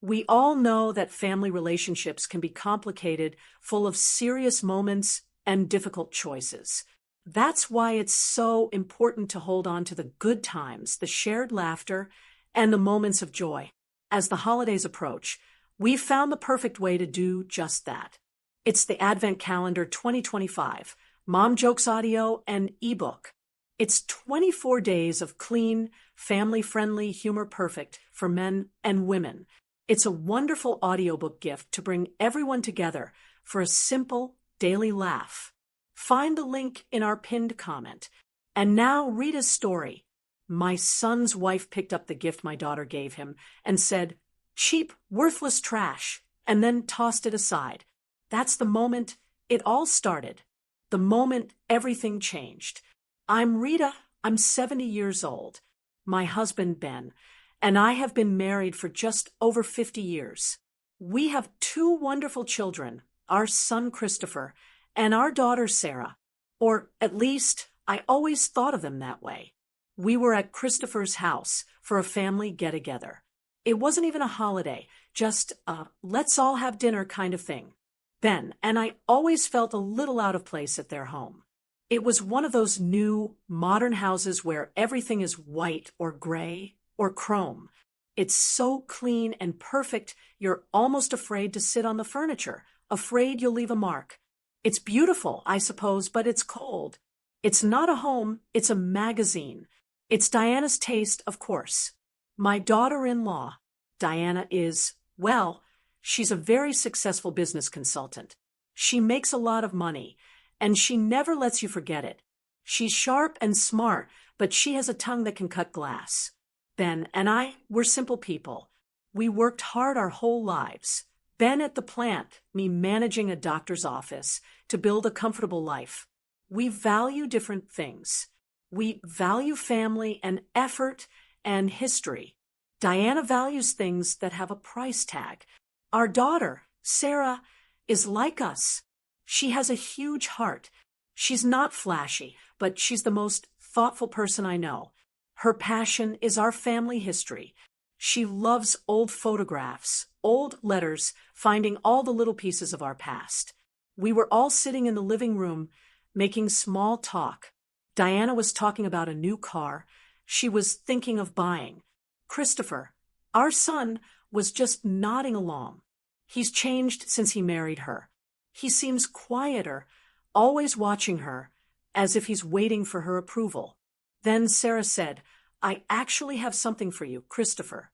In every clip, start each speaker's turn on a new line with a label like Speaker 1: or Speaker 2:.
Speaker 1: We all know that family relationships can be complicated, full of serious moments and difficult choices. That's why it's so important to hold on to the good times, the shared laughter, and the moments of joy. As the holidays approach, we've found the perfect way to do just that. It's the Advent Calendar 2025, Mom Jokes Audio and ebook. It's 24 days of clean, family-friendly humor perfect for men and women. It's a wonderful audiobook gift to bring everyone together for a simple daily laugh. Find the link in our pinned comment. And now read a story. My son's wife picked up the gift my daughter gave him and said, "Cheap, worthless trash," and then tossed it aside. That's the moment it all started. The moment everything changed. I'm Rita. I'm 70 years old. My husband, Ben, and I have been married for just over 50 years. We have two wonderful children, our son Christopher and our daughter Sarah. Or at least, I always thought of them that way. We were at Christopher's house for a family get-together. It wasn't even a holiday, just a let's all have dinner kind of thing. Ben and I always felt a little out of place at their home. It was one of those new, modern houses where everything is white or gray or chrome. It's so clean and perfect, you're almost afraid to sit on the furniture, afraid you'll leave a mark. It's beautiful, I suppose, but it's cold. It's not a home, it's a magazine. It's Diana's taste, of course. My daughter-in-law, Diana, is, well, she's a very successful business consultant. She makes a lot of money, and she never lets you forget it. She's sharp and smart, but she has a tongue that can cut glass. Ben and I, we're simple people. We worked hard our whole lives. Ben at the plant, me managing a doctor's office, to build a comfortable life. We value different things. We value family and effort and history. Diana values things that have a price tag. Our daughter, Sarah, is like us. She has a huge heart. She's not flashy, but she's the most thoughtful person I know. Her passion is our family history. She loves old photographs, old letters, finding all the little pieces of our past. We were all sitting in the living room, making small talk. Diana was talking about a new car she was thinking of buying. Christopher, our son, was just nodding along. He's changed since he married her. He seems quieter, always watching her, as if he's waiting for her approval. Then Sarah said, "I actually have something for you, Christopher."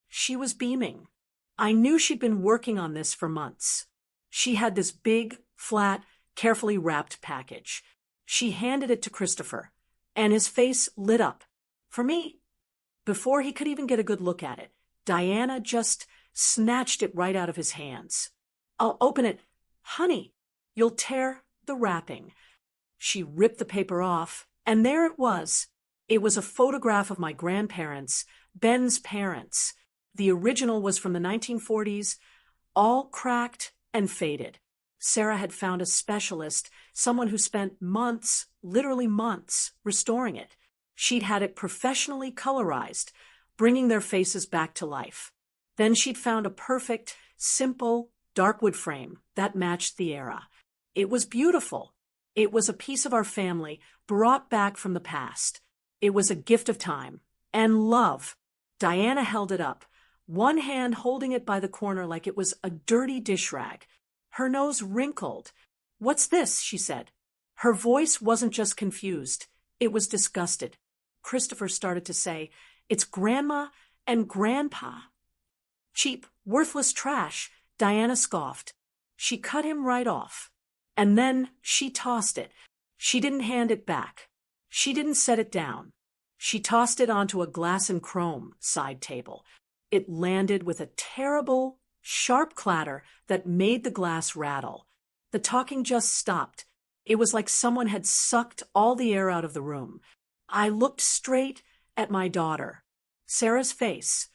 Speaker 1: She was beaming. I knew she'd been working on this for months. She had this big, flat, carefully wrapped package. She handed it to Christopher, and his face lit up. For me, before he could even get a good look at it, Diana just snatched it right out of his hands. "I'll open it. Honey, you'll tear the wrapping." She ripped the paper off, and there it was. It was a photograph of my grandparents, Ben's parents. The original was from the 1940s, all cracked and faded. Sarah had found a specialist, someone who spent months, literally months, restoring it. She'd had it professionally colorized, bringing their faces back to life. Then she'd found a perfect, simple, dark wood frame that matched the era. It was beautiful. It was a piece of our family brought back from the past. It was a gift of time and love. Diana held it up, one hand holding it by the corner like it was a dirty dish rag. Her nose wrinkled. "What's this?" she said. Her voice wasn't just confused. It was disgusted. Christopher started to say, "It's Grandma and Grandpa." "Cheap, worthless trash," Diana scoffed. She cut him right off. And then she tossed it. She didn't hand it back. She didn't set it down. She tossed it onto a glass and chrome side table. It landed with a terrible, sharp clatter that made the glass rattle. The talking just stopped. It was like someone had sucked all the air out of the room. I looked straight at my daughter. Sarah's face.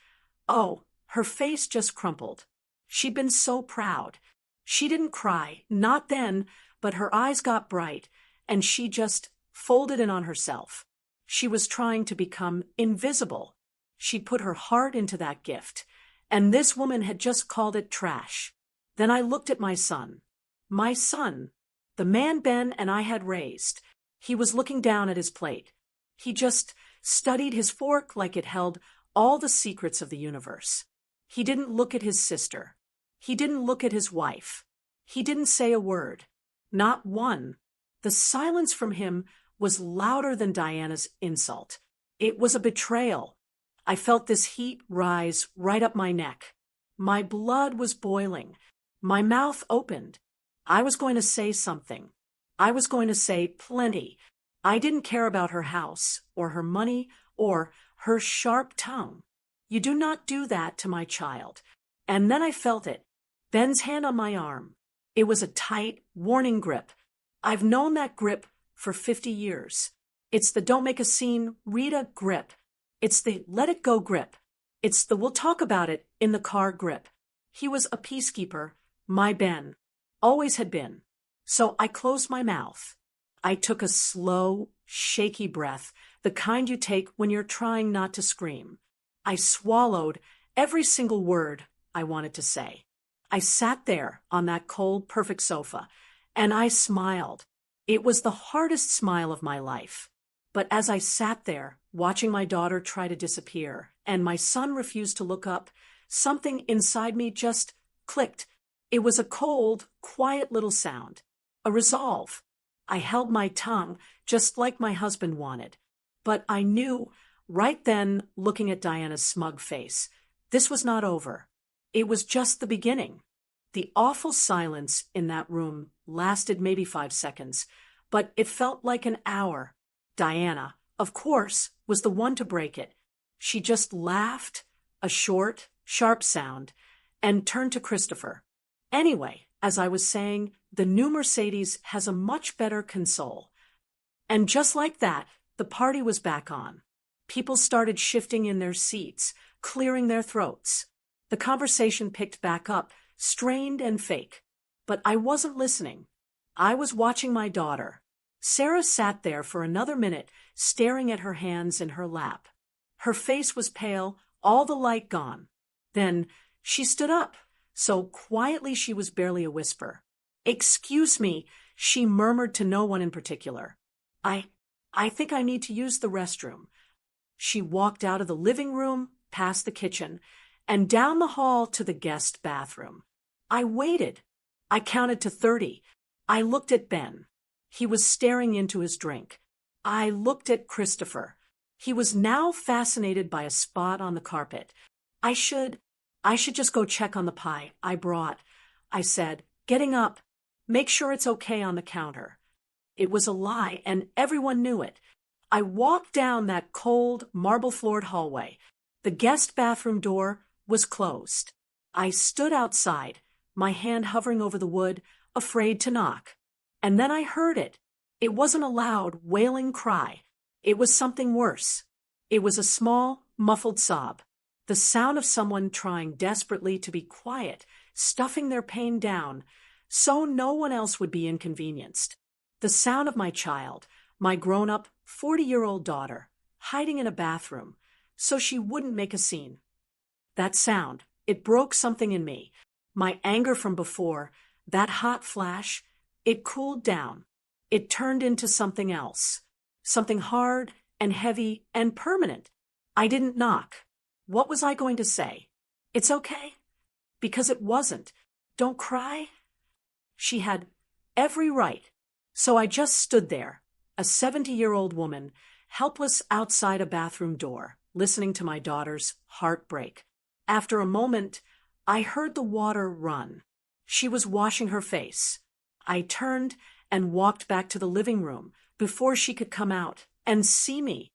Speaker 1: Oh, her face just crumpled. She'd been so proud. She didn't cry, not then, but her eyes got bright, and she just folded in on herself. She was trying to become invisible. She'd put her heart into that gift, and this woman had just called it trash. Then I looked at my son. My son, the man Ben and I had raised. He was looking down at his plate. He just studied his fork like it held all the secrets of the universe. He didn't look at his sister. He didn't look at his wife. He didn't say a word. Not one. The silence from him was louder than Diana's insult. It was a betrayal. I felt this heat rise right up my neck. My blood was boiling. My mouth opened. I was going to say something. I was going to say plenty. I didn't care about her house, or her money, or her sharp tongue. You do not do that to my child. And then I felt it. Ben's hand on my arm. It was a tight, warning grip. I've known that grip for 50 years. It's the don't make a scene, Rita grip. It's the let it go grip. It's the we'll talk about it in the car grip. He was a peacekeeper, my Ben. Always had been. So I closed my mouth. I took a slow, shaky breath, the kind you take when you're trying not to scream. I swallowed every single word I wanted to say. I sat there on that cold, perfect sofa, and I smiled. It was the hardest smile of my life. But as I sat there, watching my daughter try to disappear, and my son refused to look up, something inside me just clicked. It was a cold, quiet little sound. A resolve. I held my tongue, just like my husband wanted. But I knew, right then, looking at Diana's smug face, this was not over. It was just the beginning. The awful silence in that room lasted maybe 5 seconds, but it felt like an hour. Diana, of course, was the one to break it. She just laughed, a short, sharp sound, and turned to Christopher. Anyway, as I was saying, the new Mercedes has a much better console. And just like that, the party was back on. People started shifting in their seats, clearing their throats. The conversation picked back up, strained and fake. But I wasn't listening. I was watching my daughter. Sarah sat there for another minute, staring at her hands in her lap. Her face was pale, all the light gone. Then she stood up, so quietly she was barely a whisper. "Excuse me," she murmured to no one in particular. I think I need to use the restroom." She walked out of the living room, past the kitchen, and down the hall to the guest bathroom. I waited. I counted to 30. I looked at Ben. He was staring into his drink. I looked at Christopher. He was now fascinated by a spot on the carpet. I should just go check on the pie I brought," I said, getting up. "Make sure it's okay on the counter." It was a lie, and everyone knew it. I walked down that cold, marble-floored hallway. The guest bathroom door was closed. I stood outside, my hand hovering over the wood, afraid to knock. And then I heard it. It wasn't a loud, wailing cry. It was something worse. It was a small, muffled sob. The sound of someone trying desperately to be quiet, stuffing their pain down, so no one else would be inconvenienced. The sound of my child, my grown-up, 40-year-old daughter, hiding in a bathroom, so she wouldn't make a scene. That sound, it broke something in me. My anger from before, that hot flash, it cooled down. It turned into something else. Something hard and heavy and permanent. I didn't knock. What was I going to say? "It's okay?" Because it wasn't. "Don't cry?" She had every right. So I just stood there, a 70-year-old woman, helpless outside a bathroom door, listening to my daughter's heart break. After a moment, I heard the water run. She was washing her face. I turned and walked back to the living room before she could come out and see me.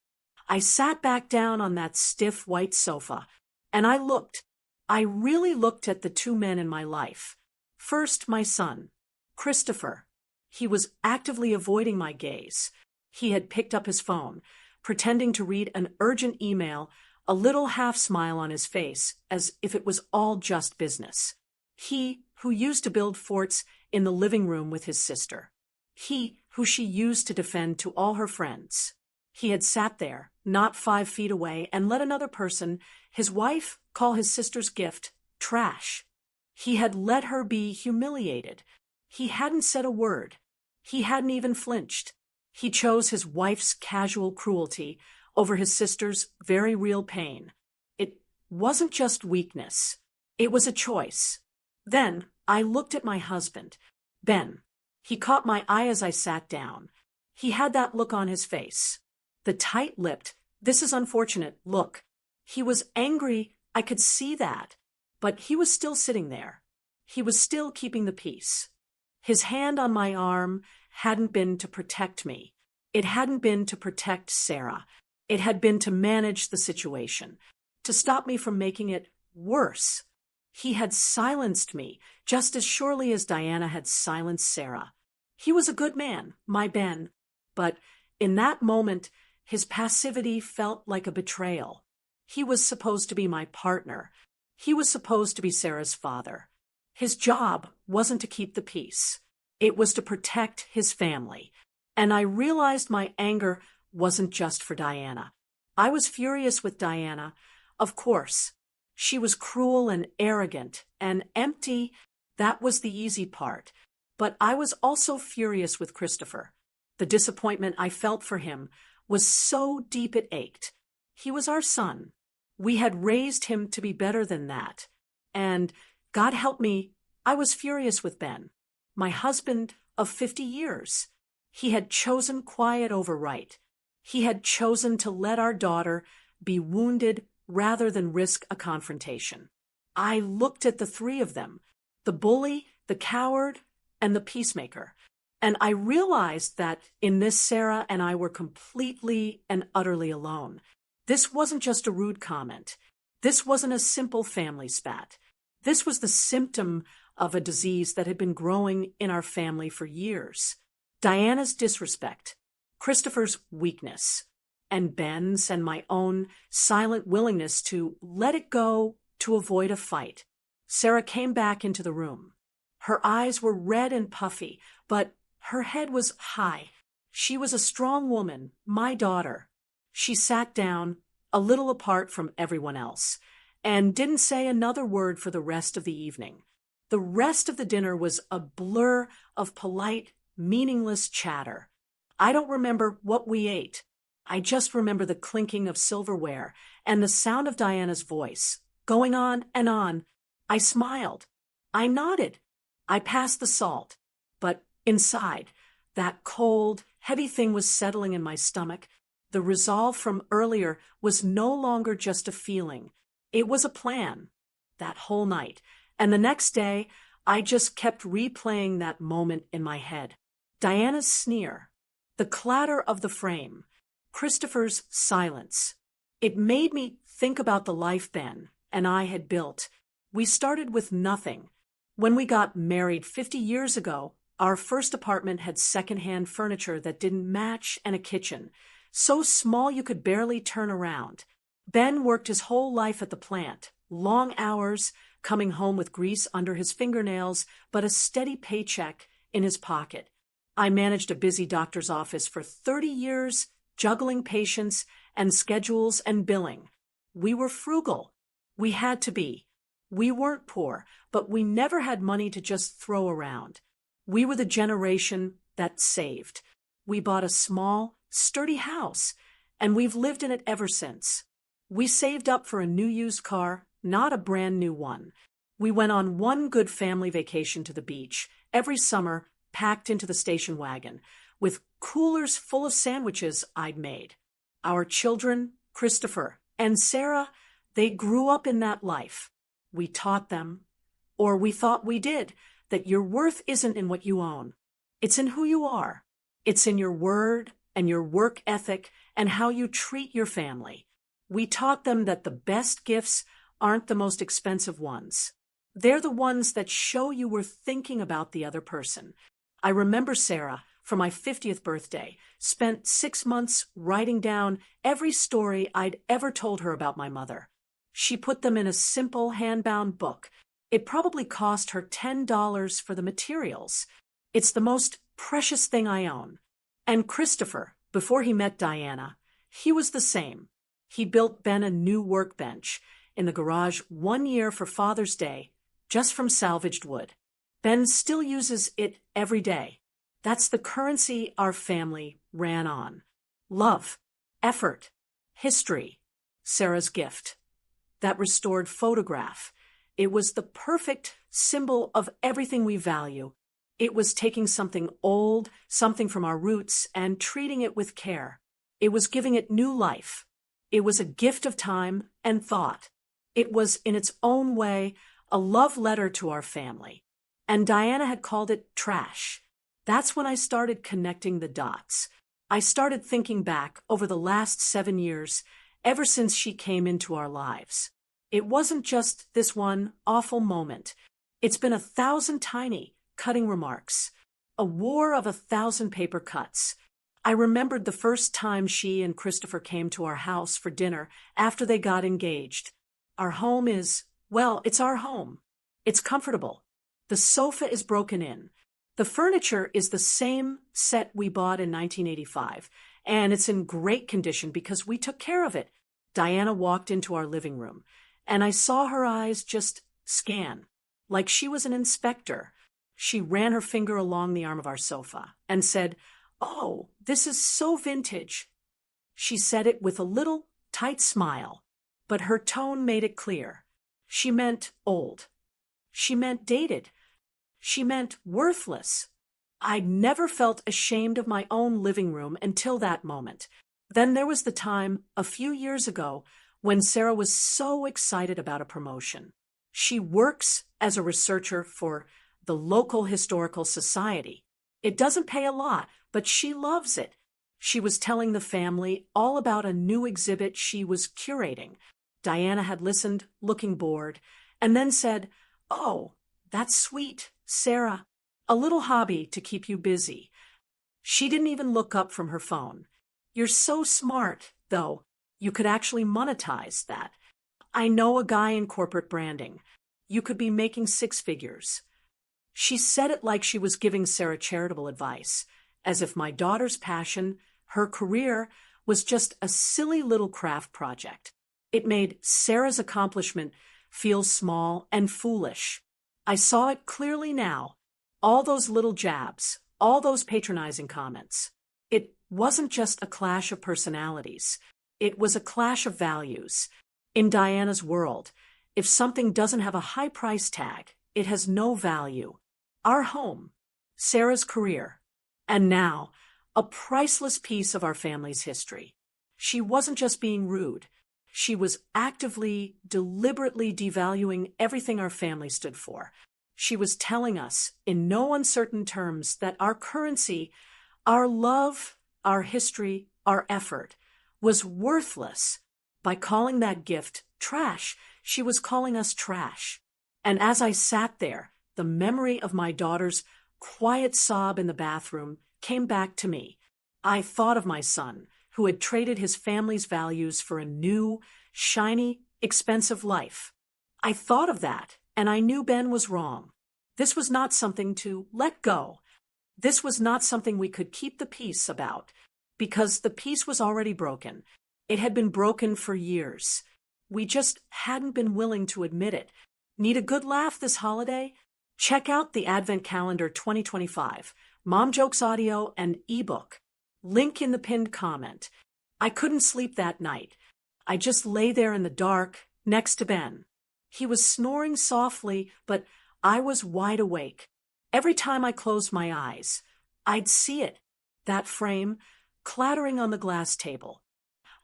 Speaker 1: I sat back down on that stiff white sofa, and I looked. I really looked at the two men in my life. First, my son, Christopher. He was actively avoiding my gaze. He had picked up his phone, pretending to read an urgent email, a little half-smile on his face, as if it was all just business. He, who used to build forts in the living room with his sister. He, who she used to defend to all her friends. He had sat there, not 5 feet away, and let another person, his wife, call his sister's gift trash. He had let her be humiliated. He hadn't said a word. He hadn't even flinched. He chose his wife's casual cruelty over his sister's very real pain. It wasn't just weakness. It was a choice. Then I looked at my husband, Ben. He caught my eye as I sat down. He had that look on his face. The tight-lipped, "This is unfortunate" look. He was angry, I could see that. But he was still sitting there. He was still keeping the peace. His hand on my arm hadn't been to protect me. It hadn't been to protect Sarah. It had been to manage the situation, to stop me from making it worse. He had silenced me, just as surely as Diana had silenced Sarah. He was a good man, my Ben, but in that moment, his passivity felt like a betrayal. He was supposed to be my partner. He was supposed to be Sarah's father. His job wasn't to keep the peace. It was to protect his family. And I realized my anger wasn't just for Diana. I was furious with Diana, of course. She was cruel and arrogant and empty. That was the easy part. But I was also furious with Christopher. The disappointment I felt for him was so deep it ached. He was our son. We had raised him to be better than that. And, God help me, I was furious with Ben, my husband of 50 years. He had chosen quiet over right. He had chosen to let our daughter be wounded rather than risk a confrontation. I looked at the three of them, the bully, the coward, and the peacemaker, and I realized that in this Sarah and I were completely and utterly alone. This wasn't just a rude comment. This wasn't a simple family spat. This was the symptom of a disease that had been growing in our family for years. Diana's disrespect, Christopher's weakness, and Ben's and my own silent willingness to let it go to avoid a fight. Sarah came back into the room. Her eyes were red and puffy, but her head was high. She was a strong woman, my daughter. She sat down, a little apart from everyone else, and didn't say another word for the rest of the evening. The rest of the dinner was a blur of polite, meaningless chatter. I don't remember what we ate. I just remember the clinking of silverware and the sound of Diana's voice, going on and on. I smiled. I nodded. I passed the salt. But inside, that cold, heavy thing was settling in my stomach. The resolve from earlier was no longer just a feeling. It was a plan. That whole night. And the next day, I just kept replaying that moment in my head. Diana's sneer. The clatter of the frame. Christopher's silence. It made me think about the life Ben and I had built. We started with nothing. When we got married 50 years ago, our first apartment had secondhand furniture that didn't match and a kitchen, so small you could barely turn around. Ben worked his whole life at the plant, long hours, coming home with grease under his fingernails, but a steady paycheck in his pocket. I managed a busy doctor's office for 30 years, juggling patients and schedules and billing. We were frugal. We had to be. We weren't poor, but we never had money to just throw around. We were the generation that saved. We bought a small, sturdy house, and we've lived in it ever since. We saved up for a new used car, not a brand new one. We went on one good family vacation to the beach, every summer, packed into the station wagon, with coolers full of sandwiches I'd made. Our children, Christopher and Sarah, they grew up in that life. We taught them, or we thought we did, that your worth isn't in what you own. It's in who you are. It's in your word and your work ethic and how you treat your family. We taught them that the best gifts aren't the most expensive ones. They're the ones that show you were thinking about the other person. I remember Sarah, for my 50th birthday, spent 6 months writing down every story I'd ever told her about my mother. She put them in a simple hand-bound book. It probably cost her $10 for the materials. It's the most precious thing I own. And Christopher, before he met Diana, he was the same. He built Ben a new workbench, in the garage 1 year for Father's Day, just from salvaged wood. Ben still uses it every day. That's the currency our family ran on. Love, effort, history. Sarah's gift. That restored photograph. It was the perfect symbol of everything we value. It was taking something old, something from our roots, and treating it with care. It was giving it new life. It was a gift of time and thought. It was, in its own way, a love letter to our family. And Diana had called it trash. That's when I started connecting the dots. I started thinking back over the last 7 years, ever since she came into our lives. It wasn't just this one awful moment. It's been 1,000 tiny, cutting remarks. A war of 1,000 paper cuts. I remembered the first time she and Christopher came to our house for dinner after they got engaged. Our home is, well, it's our home. It's comfortable. The sofa is broken in. The furniture is the same set we bought in 1985, and it's in great condition because we took care of it. Diana walked into our living room, and I saw her eyes just scan, like she was an inspector. She ran her finger along the arm of our sofa and said, "Oh, this is so vintage." She said it with a little, tight smile, but her tone made it clear. She meant old. She meant dated. She meant worthless. I'd never felt ashamed of my own living room until that moment. Then there was the time, a few years ago, when Sarah was so excited about a promotion. She works as a researcher for the local historical society. It doesn't pay a lot, but she loves it. She was telling the family all about a new exhibit she was curating. Diana had listened, looking bored, and then said, "Oh, that's sweet, Sarah. A little hobby to keep you busy." She didn't even look up from her phone. "You're so smart, though. You could actually monetize that. I know a guy in corporate branding. You could be making 6 figures." She said it like she was giving Sarah charitable advice, as if my daughter's passion, her career, was just a silly little craft project. It made Sarah's accomplishment feel small and foolish. I saw it clearly now. All those little jabs, all those patronizing comments. It wasn't just a clash of personalities. It was a clash of values. In Diana's world, if something doesn't have a high price tag, it has no value. Our home, Sarah's career, and now, a priceless piece of our family's history. She wasn't just being rude. She was actively, deliberately devaluing everything our family stood for. She was telling us, in no uncertain terms, that our currency, our love, our history, our effort, was worthless. By calling that gift trash, she was calling us trash. And as I sat there, the memory of my daughter's quiet sob in the bathroom came back to me. I thought of my son, who had traded his family's values for a new, shiny, expensive life. I thought of that, and I knew Ben was wrong. This was not something to let go. This was not something we could keep the peace about, because the peace was already broken. It had been broken for years. We just hadn't been willing to admit it. Need a good laugh this holiday? Check out the Advent Calendar 2025, Mom Jokes audio and ebook. Link in the pinned comment. I couldn't sleep that night. I just lay there in the dark, next to Ben. He was snoring softly, but I was wide awake. Every time I closed my eyes, I'd see it, that frame, clattering on the glass table.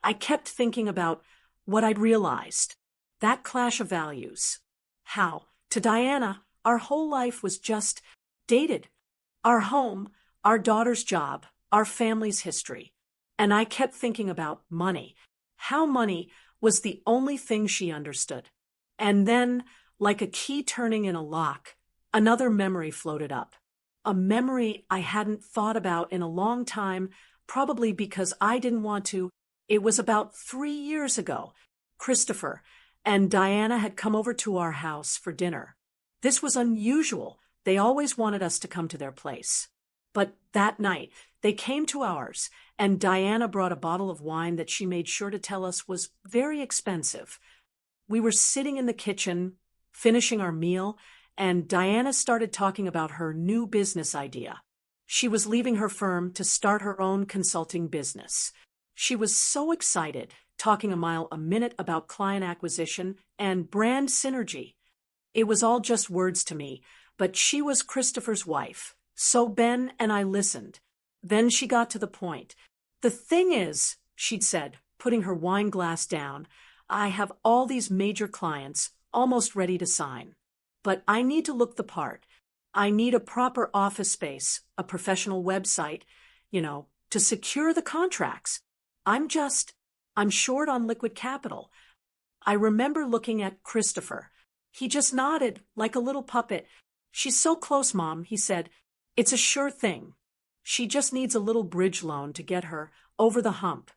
Speaker 1: I kept thinking about what I'd realized, that clash of values. How, to Diana, our whole life was just dated. Our home, our daughter's job, our family's history. And I kept thinking about money. How money was the only thing she understood. And then, like a key turning in a lock, another memory floated up. A memory I hadn't thought about in a long time, probably because I didn't want to. It was about 3 years ago. Christopher and Diana had come over to our house for dinner. This was unusual. They always wanted us to come to their place. But that night, they came to ours, and Diana brought a bottle of wine that she made sure to tell us was very expensive. We were sitting in the kitchen, finishing our meal, and Diana started talking about her new business idea. She was leaving her firm to start her own consulting business. She was so excited, talking a mile a minute about client acquisition and brand synergy. It was all just words to me, but she was Christopher's wife, so Ben and I listened. Then she got to the point. "The thing is," she'd said, putting her wine glass down, "I have all these major clients almost ready to sign. But I need to look the part. I need a proper office space, a professional website, to secure the contracts. I'm short on liquid capital." I remember looking at Christopher. He just nodded like a little puppet. "She's so close, Mom," he said. "It's a sure thing. She just needs a little bridge loan to get her over the hump."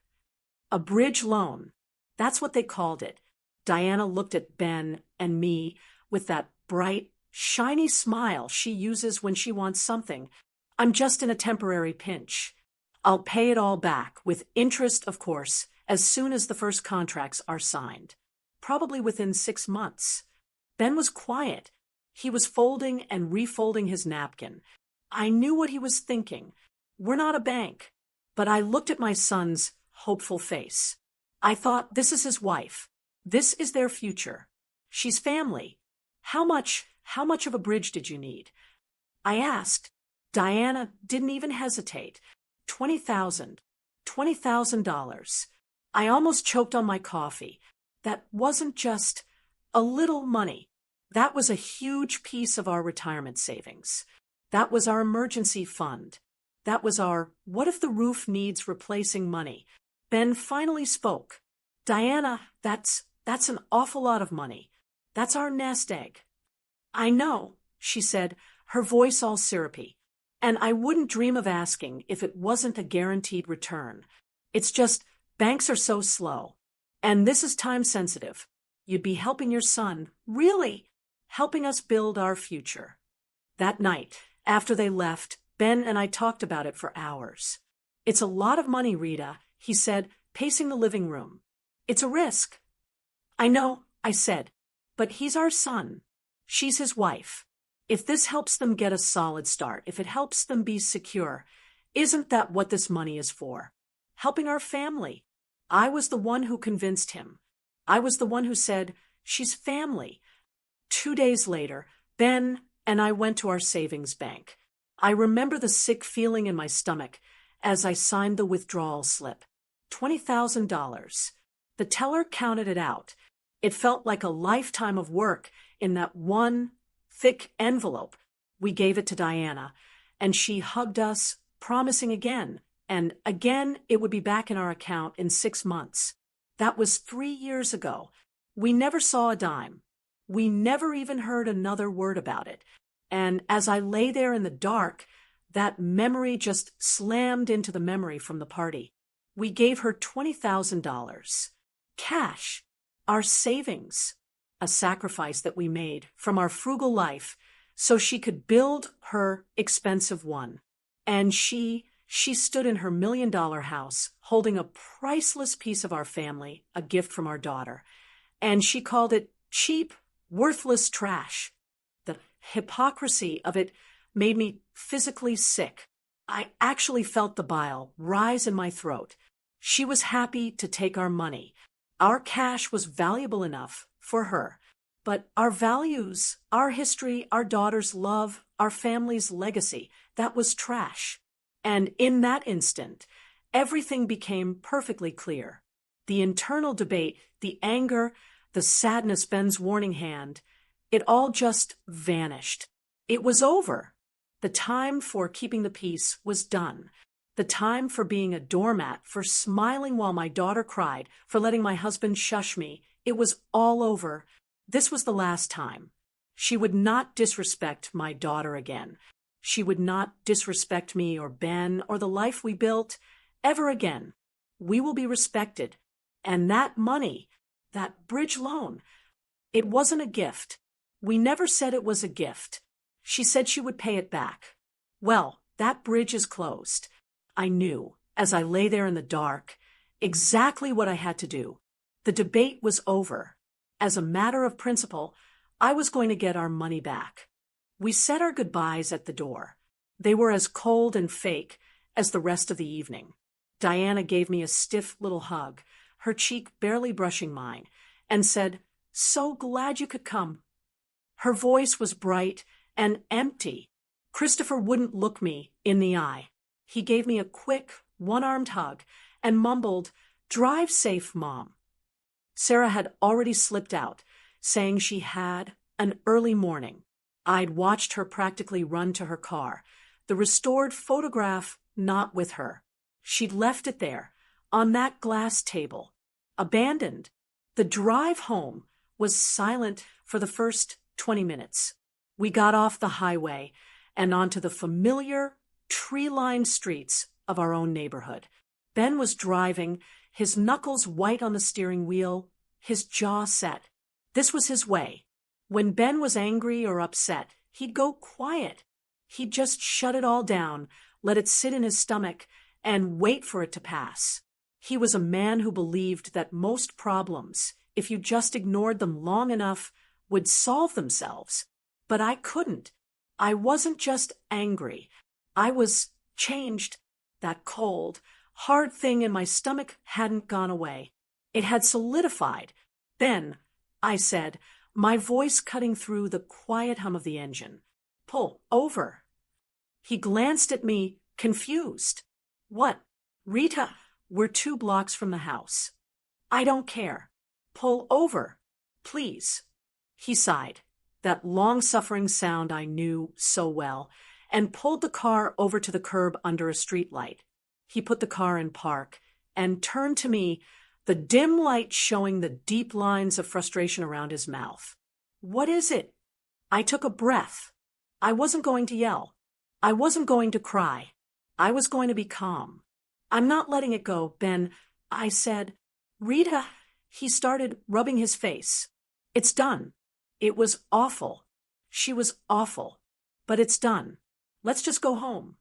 Speaker 1: A bridge loan. That's what they called it. Diana looked at Ben and me with that bright, shiny smile she uses when she wants something. "I'm just in a temporary pinch. I'll pay it all back, with interest, of course, as soon as the first contracts are signed. Probably within 6 months." Ben was quiet. He was folding and refolding his napkin. I knew what he was thinking. We're not a bank. But I looked at my son's hopeful face. I thought, this is his wife. This is their future. She's family. How much of a bridge did you need?" I asked. Diana didn't even hesitate. $20,000. I almost choked on my coffee. That wasn't just a little money. That was a huge piece of our retirement savings. That was our emergency fund. That was our what if the roof needs replacing money. Ben finally spoke. "Diana, that's an awful lot of money. That's our nest egg." "I know," she said, her voice all syrupy. "And I wouldn't dream of asking if it wasn't a guaranteed return. It's just banks are so slow. And this is time sensitive. You'd be helping your son, really helping us build our future." That night, after they left, Ben and I talked about it for hours. "It's a lot of money, Rita," he said, pacing the living room. "It's a risk." "I know," I said, "but he's our son. She's his wife. If this helps them get a solid start, if it helps them be secure, isn't that what this money is for? Helping our family." I was the one who convinced him. I was the one who said, "She's family." 2 days later, Ben and I went to our savings bank. I remember the sick feeling in my stomach as I signed the withdrawal slip. $20,000. The teller counted it out. It felt like a lifetime of work in that one thick envelope. We gave it to Diana, and she hugged us, promising again and again it would be back in our account in 6 months. That was 3 years ago. We never saw a dime. We never even heard another word about it. And as I lay there in the dark, that memory just slammed into the memory from the party. We gave her $20,000. Cash. Our savings. A sacrifice that we made from our frugal life so she could build her expensive one. And she stood in her $1 million house holding a priceless piece of our family, a gift from our daughter. And she called it cheap, worthless trash. The hypocrisy of it made me physically sick. I actually felt the bile rise in my throat. She was happy to take our money. Our cash was valuable enough for her. But our values, our history, our daughter's love, our family's legacy, that was trash. And in that instant, everything became perfectly clear. The internal debate, the anger, the sadness, Ben's warning hand, it all just vanished. It was over. The time for keeping the peace was done. The time for being a doormat, for smiling while my daughter cried, for letting my husband shush me, it was all over. This was the last time. She would not disrespect my daughter again. She would not disrespect me or Ben or the life we built ever again. We will be respected. And that money, that bridge loan, it wasn't a gift. We never said it was a gift. She said she would pay it back. Well, that bridge is closed. I knew, as I lay there in the dark, exactly what I had to do. The debate was over. As a matter of principle, I was going to get our money back. We said our goodbyes at the door. They were as cold and fake as the rest of the evening. Diana gave me a stiff little hug, her cheek barely brushing mine, and said, "So glad you could come." Her voice was bright and empty. Christopher wouldn't look me in the eye. He gave me a quick, one-armed hug and mumbled, "Drive safe, Mom." Sarah had already slipped out, saying she had an early morning. I'd watched her practically run to her car, the restored photograph not with her. She'd left it there, on that glass table, abandoned. The drive home was silent for the first 20 minutes. We got off the highway and onto the familiar, tree-lined streets of our own neighborhood. Ben was driving, his knuckles white on the steering wheel, his jaw set. This was his way. When Ben was angry or upset, he'd go quiet. He'd just shut it all down, let it sit in his stomach, and wait for it to pass. He was a man who believed that most problems, if you just ignored them long enough, would solve themselves. But I couldn't. I wasn't just angry. I was changed. That cold, hard thing in my stomach hadn't gone away. It had solidified. "Ben," I said, my voice cutting through the quiet hum of the engine. "Pull over." He glanced at me, confused. "What?" "Rita, we're 2 blocks from the house." "I don't care. Pull over, please." He sighed, that long-suffering sound I knew so well, and pulled the car over to the curb under a streetlight. He put the car in park and turned to me, the dim light showing the deep lines of frustration around his mouth. "What is it?" I took a breath. I wasn't going to yell. I wasn't going to cry. I was going to be calm. "I'm not letting it go, Ben," I said. "Rita," he started, rubbing his face. "It's done. It was awful. She was awful. But it's done. Let's just go home."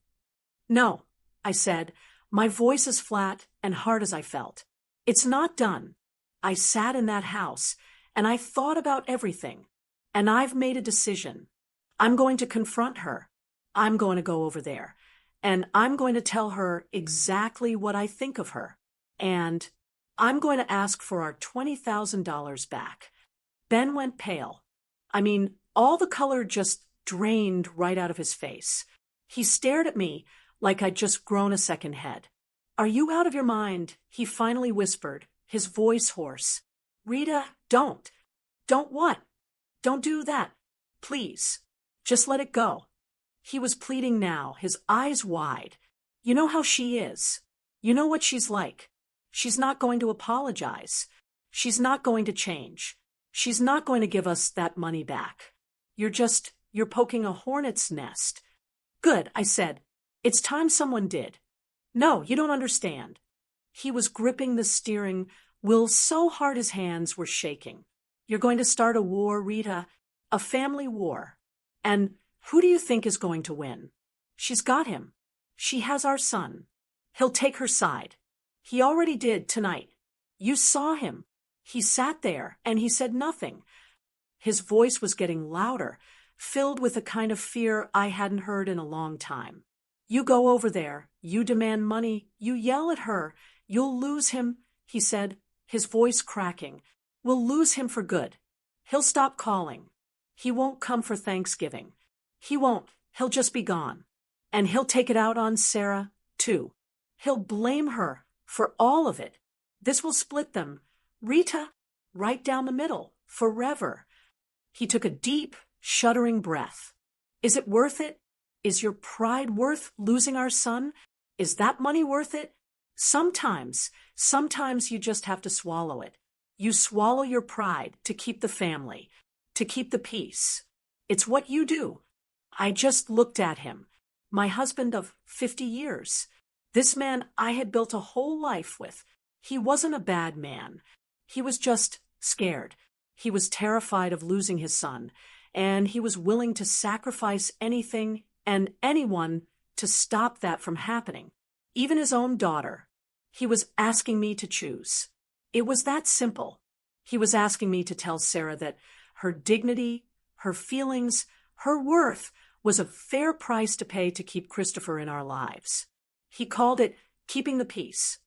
Speaker 1: "No," I said, my voice as flat and hard as I felt. "It's not done. I sat in that house, and I thought about everything. And I've made a decision. I'm going to confront her. I'm going to go over there. And I'm going to tell her exactly what I think of her. And I'm going to ask for our $20,000 back." Ben went pale. I mean, all the color just drained right out of his face. He stared at me like I'd just grown a second head. "Are you out of your mind?" he finally whispered, his voice hoarse. "Rita, don't. Don't what? Don't do that. Please. Just let it go." He was pleading now, his eyes wide. "You know how she is. You know what she's like. She's not going to apologize. She's not going to change. She's not going to give us that money back. You're poking a hornet's nest." "Good," I said. "It's time someone did." "No, you don't understand." He was gripping the steering wheel so hard his hands were shaking. "You're going to start a war, Rita, a family war. And who do you think is going to win? She's got him. She has our son. He'll take her side. He already did tonight. You saw him. He sat there and he said nothing." His voice was getting louder, filled with a kind of fear I hadn't heard in a long time. "You go over there, you demand money, you yell at her, you'll lose him," he said, his voice cracking. "We'll lose him for good. He'll stop calling. He won't come for Thanksgiving. He won't. He'll just be gone. And he'll take it out on Sarah, too. He'll blame her for all of it. This will split them. Rita, right down the middle, forever." He took a deep, shuddering breath. "Is it worth it? Is your pride worth losing our son? Is that money worth it? Sometimes you just have to swallow it. You swallow your pride to keep the family, to keep the peace. It's what you do." I just looked at him, my husband of 50 years. This man I had built a whole life with. He wasn't a bad man. He was just scared. He was terrified of losing his son, and he was willing to sacrifice anything and anyone to stop that from happening. Even his own daughter. He was asking me to choose. It was that simple. He was asking me to tell Sarah that her dignity, her feelings, her worth was a fair price to pay to keep Christopher in our lives. He called it keeping the peace.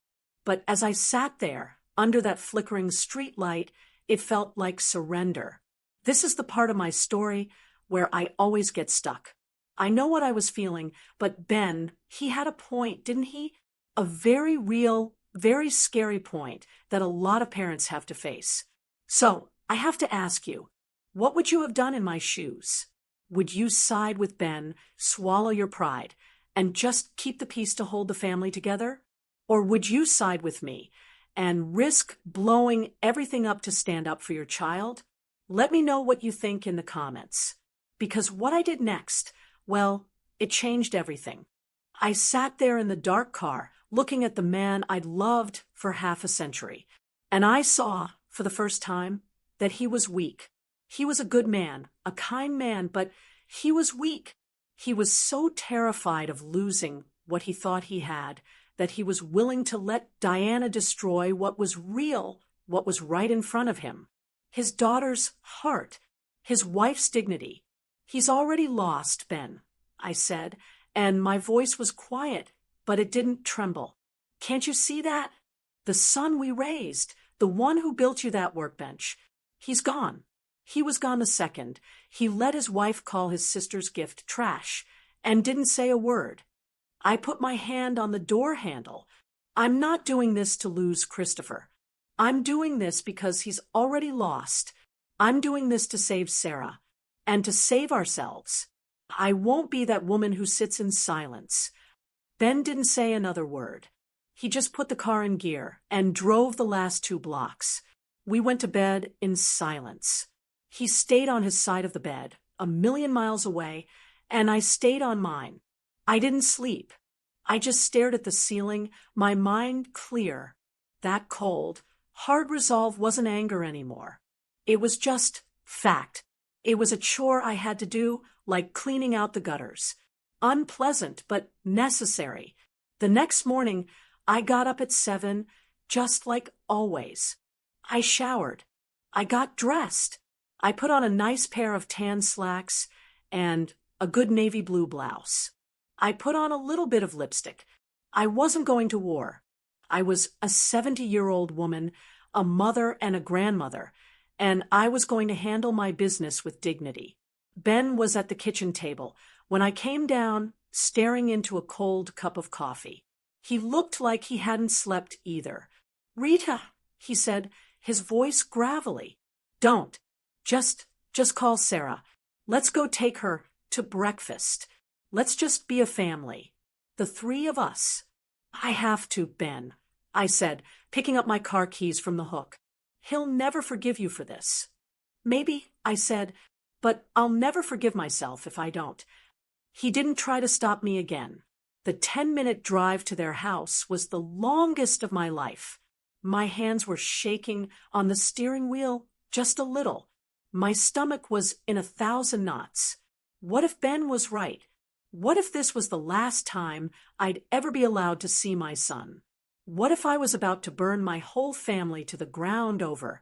Speaker 1: But as I sat there, under that flickering street light, it felt like surrender. This is the part of my story where I always get stuck. I know what I was feeling, but Ben, he had a point, didn't he? A very real, very scary point that a lot of parents have to face. So, I have to ask you, what would you have done in my shoes? Would you side with Ben, swallow your pride, and just keep the peace to hold the family together? Or would you side with me and risk blowing everything up to stand up for your child? Let me know what you think in the comments. Because what I did next, well, it changed everything. I sat there in the dark car, looking at the man I'd loved for half a century, and I saw, for the first time, that he was weak. He was a good man, a kind man, but he was weak. He was so terrified of losing what he thought he had that he was willing to let Diana destroy what was real, what was right in front of him. His daughter's heart, his wife's dignity. He's already lost, Ben, I said, and my voice was quiet, but it didn't tremble. Can't you see that? The son we raised, the one who built you that workbench, he's gone. He was gone the second. He let his wife call his sister's gift trash and didn't say a word. I put my hand on the door handle. I'm not doing this to lose Christopher. I'm doing this because he's already lost. I'm doing this to save Sarah and to save ourselves. I won't be that woman who sits in silence. Ben didn't say another word. He just put the car in gear and drove the last 2 blocks. We went to bed in silence. He stayed on his side of the bed, 1,000,000 miles away, and I stayed on mine. I didn't sleep. I just stared at the ceiling, my mind clear. That cold, hard resolve wasn't anger anymore. It was just fact. It was a chore I had to do, like cleaning out the gutters. Unpleasant, but necessary. The next morning, I got up at 7, just like always. I showered. I got dressed. I put on a nice pair of tan slacks and a good navy blue blouse. I put on a little bit of lipstick. I wasn't going to war. I was a 70-year-old woman, a mother and a grandmother, and I was going to handle my business with dignity. Ben was at the kitchen table when I came down, staring into a cold cup of coffee. He looked like he hadn't slept either. "Rita," he said, his voice gravelly. "Don't. Just call Sarah. Let's go take her to breakfast. Let's just be a family. The 3 of us." "I have to, Ben," I said, picking up my car keys from the hook. "He'll never forgive you for this." "Maybe," I said, "but I'll never forgive myself if I don't." He didn't try to stop me again. The 10-minute drive to their house was the longest of my life. My hands were shaking on the steering wheel just a little. My stomach was in 1,000 knots. What if Ben was right? What if this was the last time I'd ever be allowed to see my son? What if I was about to burn my whole family to the ground over?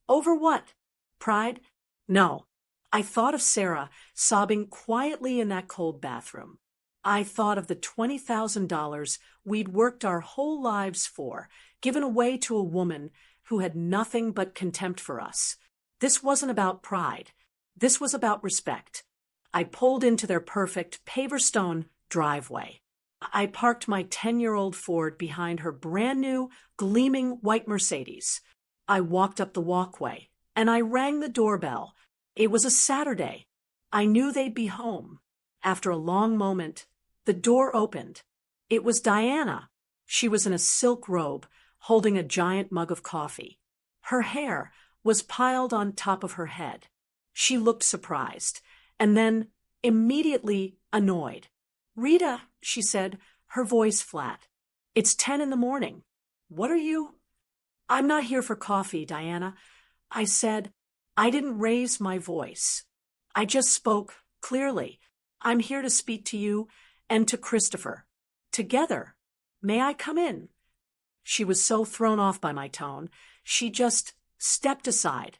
Speaker 1: Over what? Pride? No. I thought of Sarah sobbing quietly in that cold bathroom. I thought of the $20,000 we'd worked our whole lives for, given away to a woman who had nothing but contempt for us. This wasn't about pride. This was about respect. I pulled into their perfect paver-stone driveway. I parked my 10-year-old Ford behind her brand-new, gleaming white Mercedes. I walked up the walkway, and I rang the doorbell. It was a Saturday. I knew they'd be home. After a long moment, the door opened. It was Diana. She was in a silk robe, holding a giant mug of coffee. Her hair was piled on top of her head. She looked surprised, and then immediately annoyed. "Rita," she said, her voice flat. "It's 10 in the morning. What are you—" "I'm not here for coffee, Diana," I said. I didn't raise my voice. I just spoke clearly. "I'm here to speak to you and to Christopher. Together. May I come in?" She was so thrown off by my tone, she just stepped aside.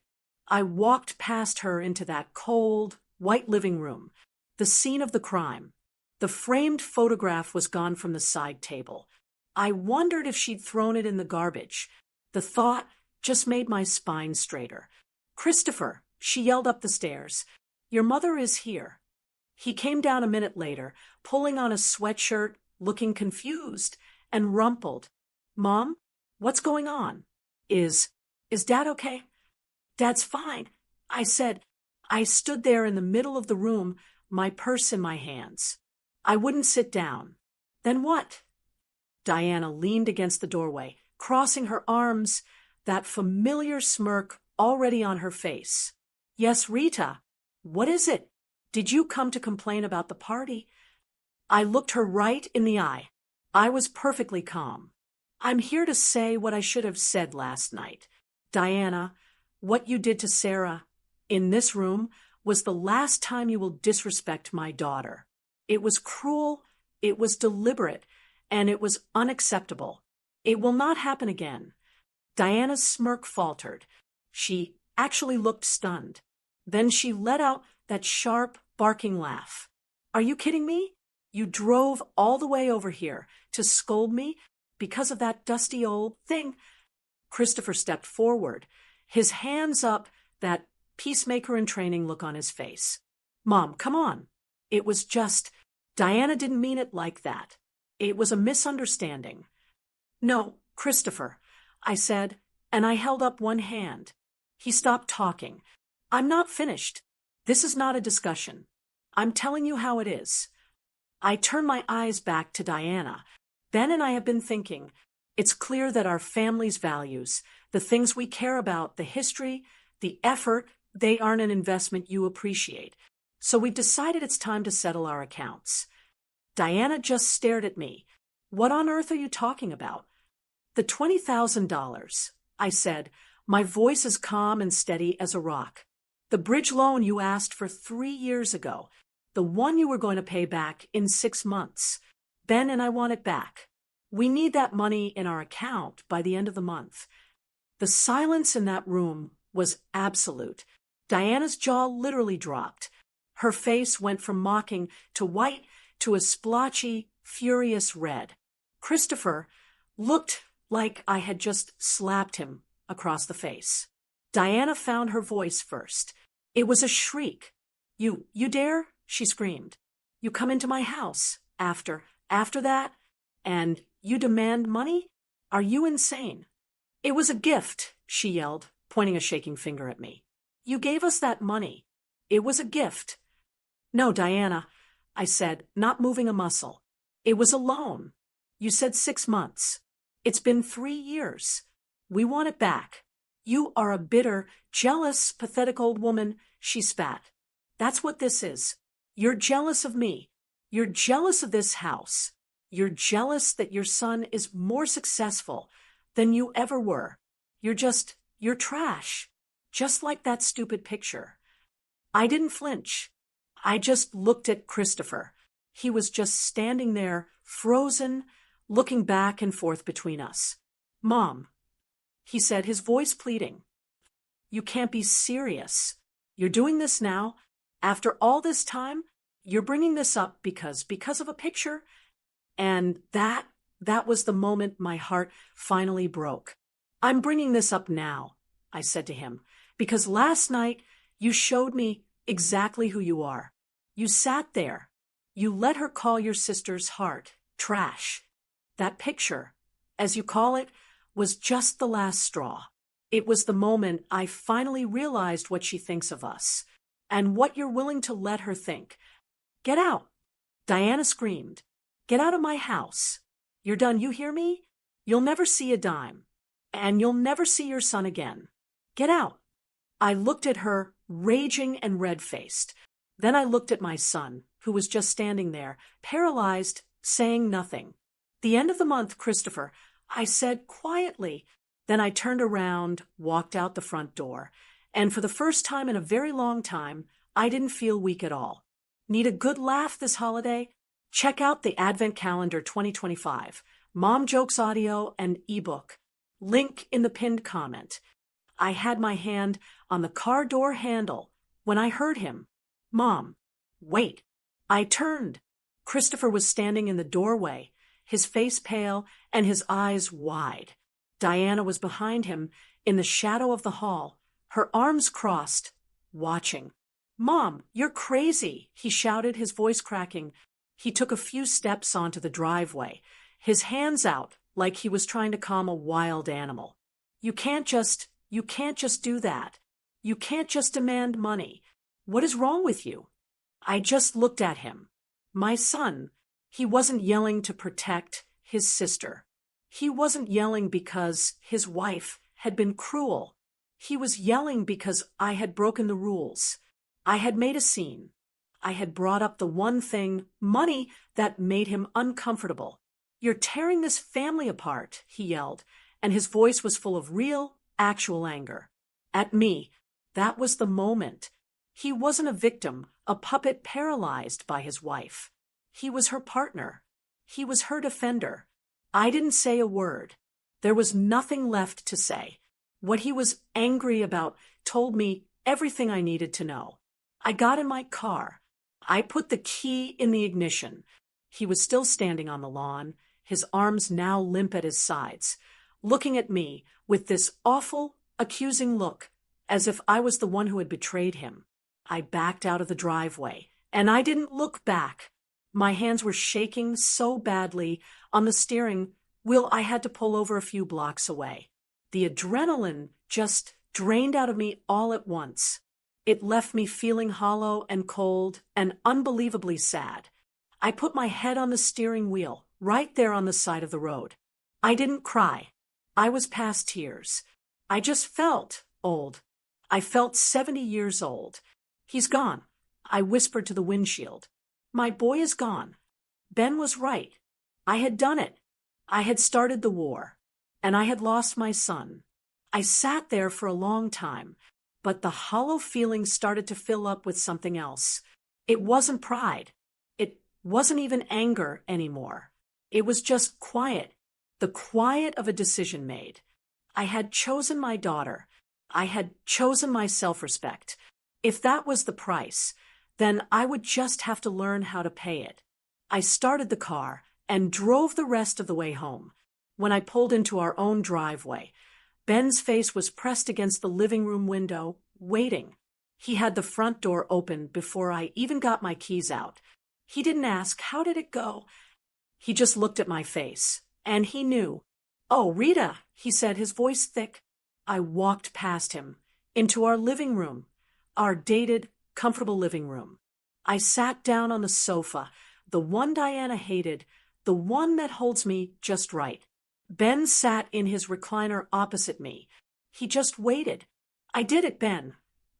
Speaker 1: I walked past her into that cold, white living room, the scene of the crime. The framed photograph was gone from the side table. I wondered if she'd thrown it in the garbage. The thought just made my spine straighter. "Christopher," she yelled up the stairs, "your mother is here." He came down a minute later, pulling on a sweatshirt, looking confused and rumpled. "Mom, what's going on? Is Dad okay?" "Dad's fine," I said. I stood there in the middle of the room, my purse in my hands. I wouldn't sit down. "Then what?" Diana leaned against the doorway, crossing her arms, that familiar smirk already on her face. "Yes, Rita. What is it? Did you come to complain about the party?" I looked her right in the eye. I was perfectly calm. "I'm here to say what I should have said last night. Diana, what you did to Sarah in this room was the last time you will disrespect my daughter. It was cruel, it was deliberate, and it was unacceptable. It will not happen again." Diana's smirk faltered. She actually looked stunned. Then she let out that sharp, barking laugh. "Are you kidding me? You drove all the way over here to scold me because of that dusty old thing?" Christopher stepped forward, his hands up, that peacemaker-in-training look on his face. "Mom, come on. It was just, Diana didn't mean it like that. It was a misunderstanding." "No, Christopher," I said, and I held up one hand. He stopped talking. "I'm not finished. This is not a discussion. I'm telling you how it is." I turned my eyes back to Diana. "Ben and I have been thinking. It's clear that our family's values, the things we care about, the history, the effort, they aren't an investment you appreciate. So we've decided it's time to settle our accounts." Diana just stared at me. "What on earth are you talking about?" "The $20,000, I said, my voice as calm and steady as a rock. "The bridge loan you asked for 3 years ago. The one you were going to pay back in 6 months. Ben and I want it back. We need that money in our account by the end of the month." The silence in that room was absolute. Diana's jaw literally dropped. Her face went from mocking to white to a splotchy, furious red. Christopher looked like I had just slapped him across the face. Diana found her voice first. It was a shriek. You dare?" she screamed. "You come into my house after that, and you demand money? Are you insane?" "It was a gift," she yelled, pointing a shaking finger at me. "You gave us that money. It was a gift." "No, Diana," I said, not moving a muscle. "It was a loan. You said 6 months. It's been 3 years. We want it back." "You are a bitter, jealous, pathetic old woman," she spat. "That's what this is. You're jealous of me. You're jealous of this house. You're jealous that your son is more successful than you ever were. You're trash. Just like that stupid picture." I didn't flinch. I just looked at Christopher. He was just standing there, frozen, looking back and forth between us. "Mom," he said, his voice pleading, "you can't be serious. You're doing this now. After all this time, you're bringing this up because of a picture?" And that was the moment my heart finally broke. "I'm bringing this up now," I said to him, "because last night you showed me exactly who you are. You sat there. You let her call your sister's heart trash. That picture, as you call it, was just the last straw. It was the moment I finally realized what she thinks of us, and what you're willing to let her think. Get out." Diana screamed. "Get out of my house. You're done, you hear me? You'll never see a dime, and you'll never see your son again. Get out." I looked at her, raging and red-faced. Then I looked at my son, who was just standing there, paralyzed, saying nothing. "The end of the month, Christopher," I said quietly. Then I turned around, walked out the front door, and for the first time in a very long time, I didn't feel weak at all. Need a good laugh this holiday? Check out the Advent Calendar 2025, Mom Jokes audio and ebook. Link in the pinned comment. I had my hand on the car door handle when I heard him. "Mom, wait." I turned. Christopher was standing in the doorway, his face pale and his eyes wide. Diana was behind him in the shadow of the hall, her arms crossed, watching. "Mom, you're crazy," he shouted, his voice cracking. He took a few steps onto the driveway, his hands out like he was trying to calm a wild animal. You can't just do that. You can't just demand money. What is wrong with you?" I just looked at him. My son. He wasn't yelling to protect his sister. He wasn't yelling because his wife had been cruel. He was yelling because I had broken the rules. I had made a scene. I had brought up the one thing, money, that made him uncomfortable. "You're tearing this family apart," he yelled, and his voice was full of real, actual anger. At me. That was the moment. He wasn't a victim, a puppet paralyzed by his wife. He was her partner. He was her defender. I didn't say a word. There was nothing left to say. What he was angry about told me everything I needed to know. I got in my car. I put the key in the ignition. He was still standing on the lawn, his arms now limp at his sides, looking at me with this awful, accusing look, as if I was the one who had betrayed him. I backed out of the driveway, and I didn't look back. My hands were shaking so badly on the steering wheel I had to pull over a few blocks away. The adrenaline just drained out of me all at once. It left me feeling hollow and cold and unbelievably sad. I put my head on the steering wheel, right there on the side of the road. I didn't cry. I was past tears. I just felt old. I felt 70 years old. "He's gone," I whispered to the windshield. "My boy is gone." Ben was right. I had done it. I had started the war, and I had lost my son. I sat there for a long time, but the hollow feeling started to fill up with something else. It wasn't pride. It wasn't even anger anymore. It was just quiet, the quiet of a decision made. I had chosen my daughter. I had chosen my self-respect. If that was the price, then I would just have to learn how to pay it. I started the car and drove the rest of the way home. When I pulled into our own driveway, Ben's face was pressed against the living room window, waiting. He had the front door open before I even got my keys out. He didn't ask, "How did it go?" He just looked at my face, and he knew. "Oh, Rita," he said, his voice thick. I walked past him, into our living room, our dated, comfortable living room. I sat down on the sofa, the one Diana hated, the one that holds me just right. Ben sat in his recliner opposite me. He just waited. "I did it, Ben,"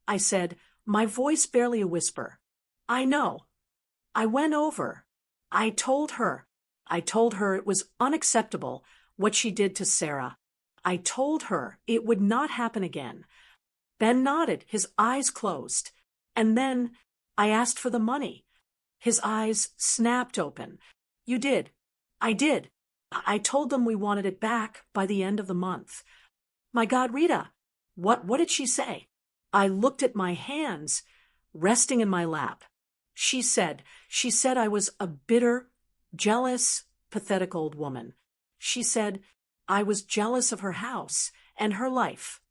Speaker 1: I said, my voice barely a whisper. "I know. I went over. I told her. I told her it was unacceptable what she did to Sarah. I told her it would not happen again." Ben nodded, his eyes closed. And then I asked for the money. His eyes snapped open. "You did." "I did. I told them we wanted it back by the end of the month." "My God, Rita, what did she say?" I looked at my hands, resting in my lap. She said I was a bitter, jealous, pathetic old woman. She said I was jealous of her house and her life.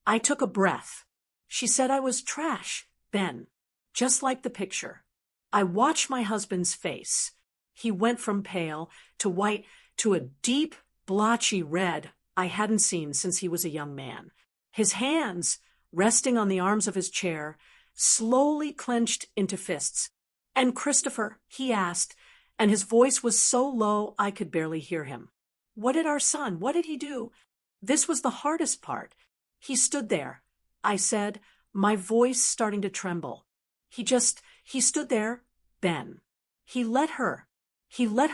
Speaker 1: I took a breath. She said I was trash, Ben, just like the picture. I watched my husband's face. He went from pale to white to a deep, blotchy red I hadn't seen since he was a young man. His hands, resting on the arms of his chair, slowly clenched into fists. "And Christopher," he asked, and his voice was so low I could barely hear him. "What did our son, what did he do?" This was the hardest part. "He stood there," I said, my voice starting to tremble. He stood there, Ben. He let her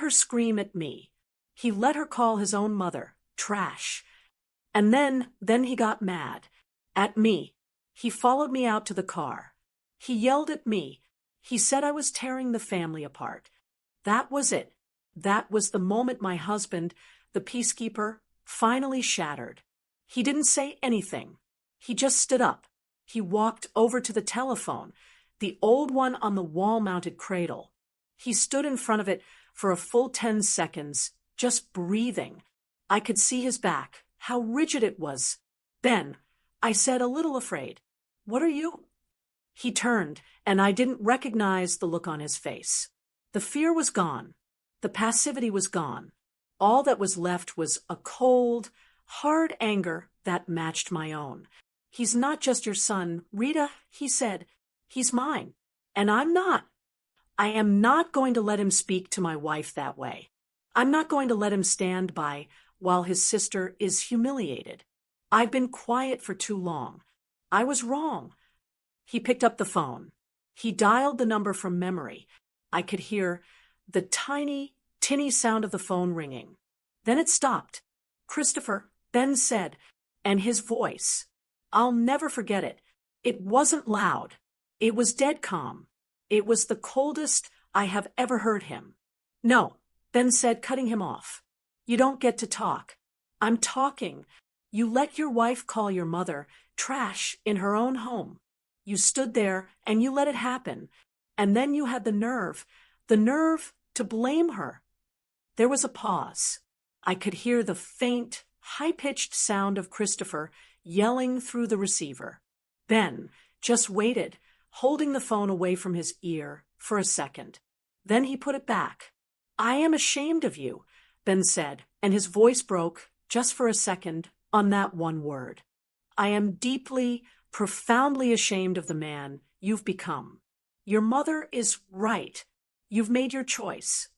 Speaker 1: scream at me. He let her call his own mother trash. And then he got mad. At me. He followed me out to the car. He yelled at me. He said I was tearing the family apart. That was it. That was the moment my husband, the peacekeeper, finally shattered. He didn't say anything. He just stood up. He walked over to the telephone, the old one on the wall-mounted cradle. He stood in front of it for a full 10 seconds, just breathing. I could see his back, how rigid it was. "Ben," I said, a little afraid. "What are you?" He turned, and I didn't recognize the look on his face. The fear was gone. The passivity was gone. All that was left was a cold, hard anger that matched my own. "He's not just your son, Rita," he said. "He's mine. And I'm not. I am not going to let him speak to my wife that way. I'm not going to let him stand by while his sister is humiliated. I've been quiet for too long. I was wrong." He picked up the phone. He dialed the number from memory. I could hear the tiny, tinny sound of the phone ringing. Then it stopped. "Christopher," Ben said, and his voice, I'll never forget it. It wasn't loud. It was dead calm. It was the coldest I have ever heard him. "No," Ben said, cutting him off. "You don't get to talk. I'm talking. You let your wife call your mother trash in her own home. You stood there and you let it happen. And then you had the nerve to blame her." There was a pause. I could hear the faint, high-pitched sound of Christopher yelling through the receiver. Ben just waited, holding the phone away from his ear for a second. Then he put it back. "I am ashamed of you," Ben said, and his voice broke, just for a second, on that one word. "I am deeply, profoundly ashamed of the man you've become. Your mother is right. You've made your choice.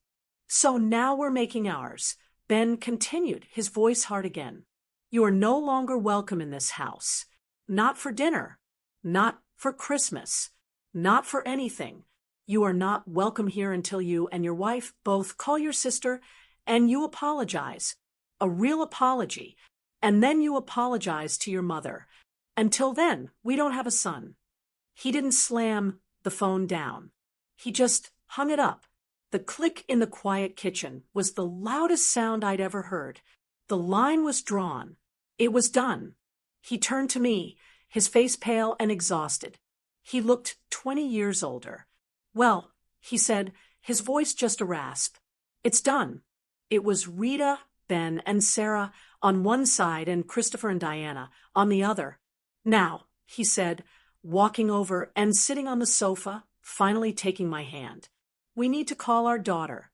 Speaker 1: So now we're making ours." Ben continued, his voice hard again. "You are no longer welcome in this house. Not for dinner. Not for Christmas. Not for anything. You are not welcome here until you and your wife both call your sister and you apologize. A real apology. And then you apologize to your mother. Until then, we don't have a son." He didn't slam the phone down. He just hung it up. The click in the quiet kitchen was the loudest sound I'd ever heard. The line was drawn. It was done. He turned to me, his face pale and exhausted. He looked 20 years older. "Well," he said, his voice just a rasp, "it's done." It was Rita, Ben, and Sarah on one side and Christopher and Diana on the other. "Now," he said, walking over and sitting on the sofa, finally taking my hand, "we need to call our daughter."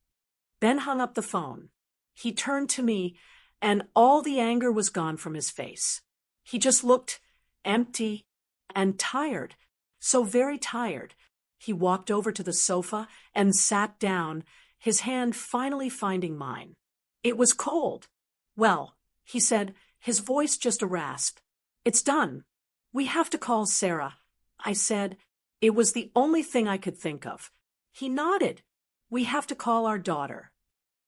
Speaker 1: Ben hung up the phone. He turned to me, and all the anger was gone from his face. He just looked empty and tired, so very tired. He walked over to the sofa and sat down, his hand finally finding mine. It was cold. "Well," he said, his voice just a rasp, "it's done. We have to call Sarah." I said. It was the only thing I could think of. He nodded. "We have to call our daughter."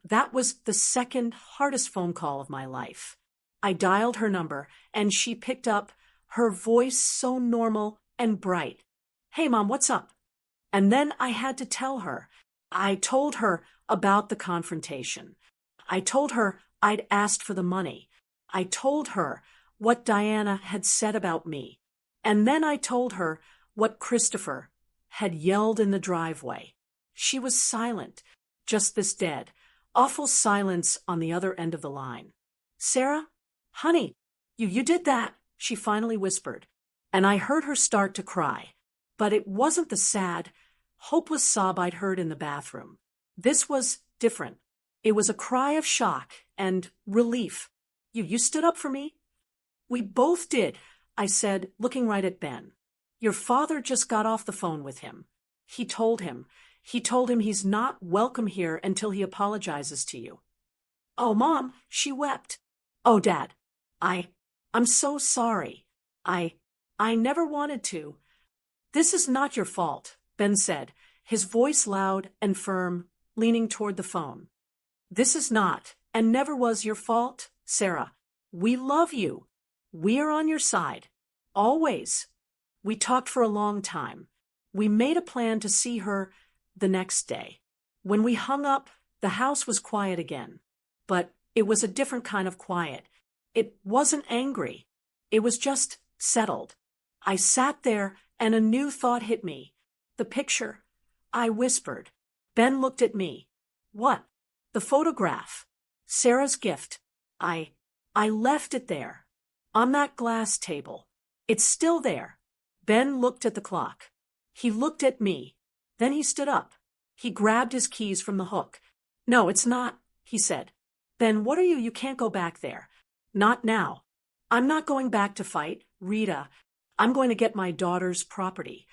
Speaker 1: That was the second hardest phone call of my life. I dialed her number, and she picked up, her voice so normal and bright. "Hey, Mom, what's up?" And then I had to tell her. I told her about the confrontation. I told her I'd asked for the money. I told her what Diana had said about me. And then I told her what Christopher had yelled in the driveway. She was silent, just this dead, awful silence on the other end of the line. "Sarah? Honey, you did that," she finally whispered. And I heard her start to cry. But it wasn't the sad, hopeless sob I'd heard in the bathroom. This was different. It was a cry of shock and relief. You stood up for me?" "We both did," I said, looking right at Ben. "Your father just got off the phone with him. He told him he's not welcome here until he apologizes to you." "Oh, Mom," she wept. "Oh, Dad, I'm so sorry. I never wanted to." "This is not your fault," Ben said, his voice loud and firm, leaning toward the phone. "This is not, and never was your fault, Sarah. We love you. We are on your side. Always. We talked for a long time. We made a plan to see her the next day. When we hung up, the house was quiet again. But it was a different kind of quiet. It wasn't angry. It was just settled. I sat there and a new thought hit me. The picture. I whispered. Ben looked at me. What? The photograph. Sarah's gift. I left it there. On that glass table. It's still there. Ben looked at the clock. He looked at me. Then he stood up. He grabbed his keys from the hook. No, it's not, he said. Ben, what are you? You can't go back there. Not now. I'm not going back to fight, Rita. I'm going to get my daughter's property.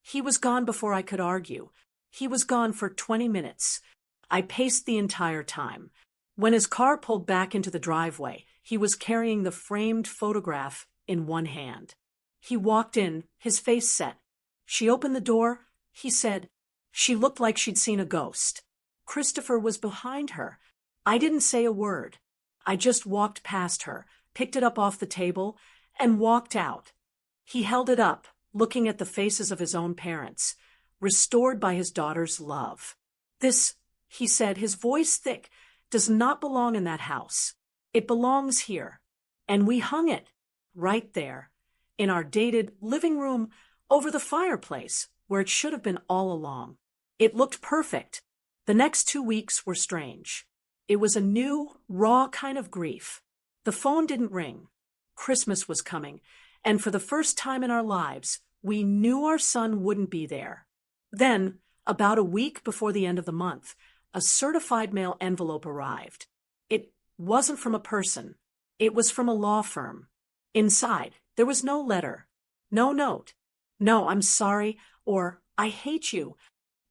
Speaker 1: He was gone before I could argue. He was gone for 20 minutes. I paced the entire time. When his car pulled back into the driveway, he was carrying the framed photograph in one hand. He walked in, his face set. She opened the door, he said. She looked like she'd seen a ghost. Christopher was behind her. I didn't say a word. I just walked past her, picked it up off the table, and walked out. He held it up, looking at the faces of his own parents, restored by his daughter's love. This, he said, his voice thick, does not belong in that house. It belongs here. And we hung it, right there, in our dated living room over the fireplace, where it should have been all along. It looked perfect. The next 2 weeks were strange. It was a new, raw kind of grief. The phone didn't ring. Christmas was coming, and for the first time in our lives, we knew our son wouldn't be there. Then, about a week before the end of the month, a certified mail envelope arrived. It wasn't from a person. It was from a law firm. Inside, there was no letter, no note, no "I'm sorry" or "I hate you,"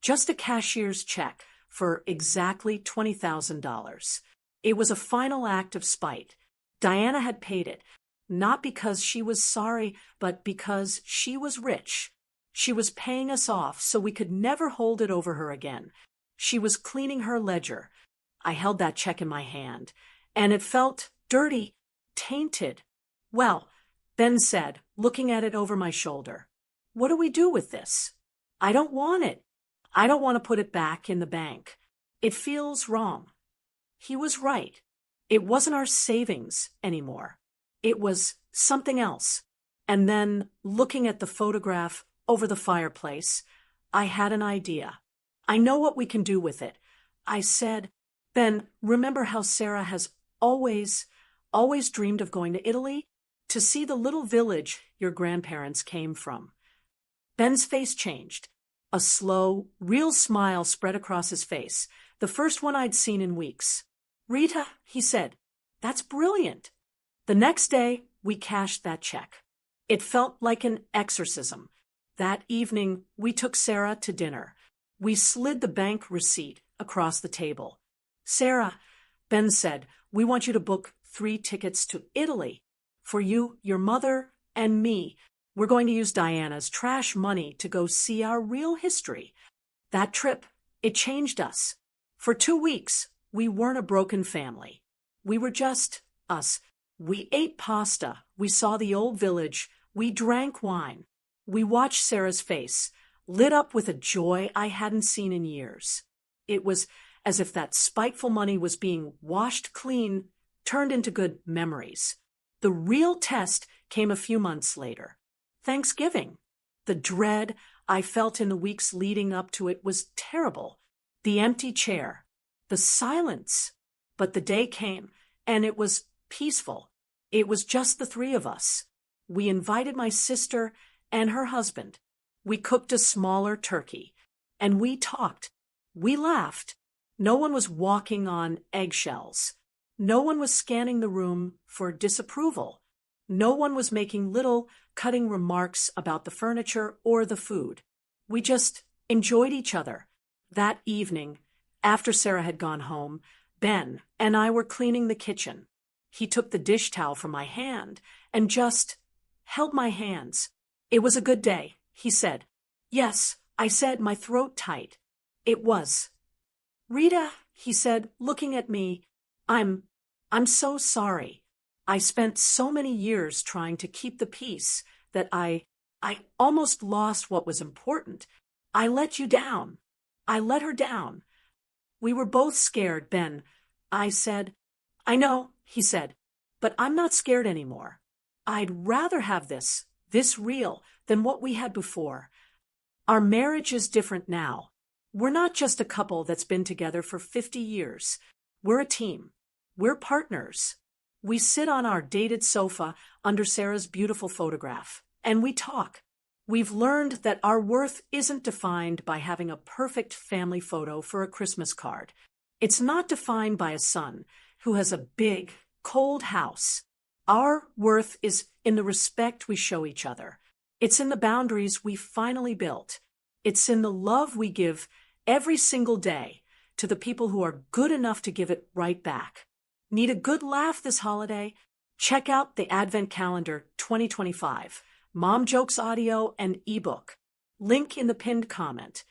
Speaker 1: just a cashier's check for exactly $20,000. It was a final act of spite. Diana had paid it, not because she was sorry, but because she was rich. She was paying us off so we could never hold it over her again. She was cleaning her ledger. I held that check in my hand, and it felt dirty, tainted. Well, Ben said, looking at it over my shoulder, what do we do with this? I don't want it. I don't want to put it back in the bank. It feels wrong. He was right. It wasn't our savings anymore. It was something else. And then, looking at the photograph over the fireplace, I had an idea. I know what we can do with it. I said, Ben, remember how Sarah has always dreamed of going to Italy? To see the little village your grandparents came from. Ben's face changed. A slow, real smile spread across his face, the first one I'd seen in weeks. Rita, he said, that's brilliant. The next day, we cashed that check. It felt like an exorcism. That evening, we took Sarah to dinner. We slid the bank receipt across the table. Sarah, Ben said, we want you to book 3 tickets to Italy. For you, your mother, and me. We're going to use Diana's trash money to go see our real history. That trip, it changed us. For 2 weeks, we weren't a broken family. We were just us. We ate pasta. We saw the old village. We drank wine. We watched Sarah's face, lit up with a joy I hadn't seen in years. It was as if that spiteful money was being washed clean, turned into good memories. The real test came a few months later. Thanksgiving. The dread I felt in the weeks leading up to it was terrible. The empty chair. The silence. But the day came, and it was peaceful. It was just the 3 of us. We invited my sister and her husband. We cooked a smaller turkey. And we talked. We laughed. No one was walking on eggshells. No one was scanning the room for disapproval. No one was making little, cutting remarks about the furniture or the food. We just enjoyed each other. That evening, after Sarah had gone home, Ben and I were cleaning the kitchen. He took the dish towel from my hand and just held my hands. It was a good day, he said. Yes, I said, my throat tight. It was. Rita, he said, looking at me, I'm so sorry. I spent so many years trying to keep the peace that I almost lost what was important. I let you down. I let her down. We were both scared, Ben. I said, I know, he said, but I'm not scared anymore. I'd rather have this real, than what we had before. Our marriage is different now. We're not just a couple that's been together for 50 years. We're a team. We're partners. We sit on our dated sofa under Sarah's beautiful photograph, and we talk. We've learned that our worth isn't defined by having a perfect family photo for a Christmas card. It's not defined by a son who has a big, cold house. Our worth is in the respect we show each other. It's in the boundaries we finally built. It's in the love we give every single day to the people who are good enough to give it right back. Need a good laugh this holiday? Check out the Advent Calendar 2025, Mom Jokes audio and ebook. Link in the pinned comment.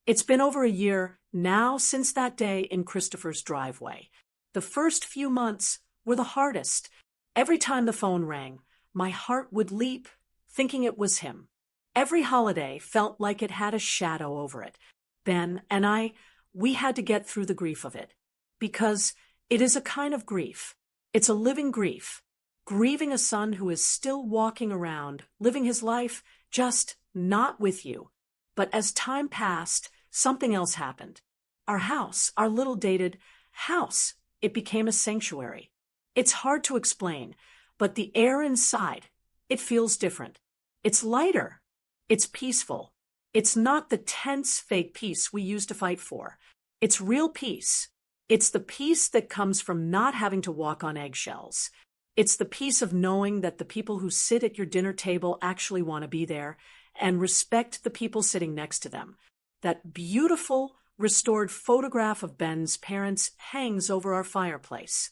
Speaker 1: It's been over a year now since that day in Christopher's driveway. The first few months were the hardest. Every time the phone rang, my heart would leap, thinking it was him. Every holiday felt like it had a shadow over it. Ben and we had to get through the grief of it. Because it is a kind of grief. It's a living grief. Grieving a son who is still walking around, living his life, just not with you. But as time passed, something else happened. Our house, our little dated house, it became a sanctuary. It's hard to explain, but the air inside, it feels different. It's lighter. It's peaceful. It's not the tense fake peace we used to fight for. It's real peace. It's the peace that comes from not having to walk on eggshells. It's the peace of knowing that the people who sit at your dinner table actually want to be there and respect the people sitting next to them. That beautiful, restored photograph of Ben's parents hangs over our fireplace.